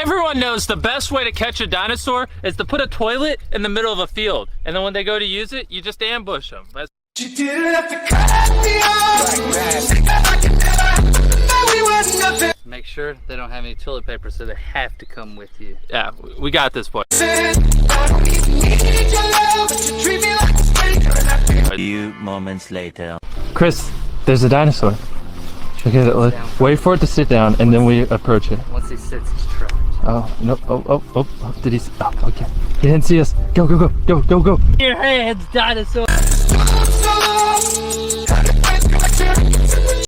Everyone knows the best way to catch a dinosaur is to put a toilet in the middle of a field. And then when they go to use it, you just ambush them. You didn't have to cut me off. Make sure they don't have any toilet paper, so they have to come with you. Yeah, we got this, boy. A few moments later. Chris, there's a dinosaur. Okay, wait for it to sit down, and then we approach it. Once he sits, he's trapped. Oh, no, oh, did he, oh, okay. He didn't see us. Go, go, go, go, go, go. Your hands, dinosaur.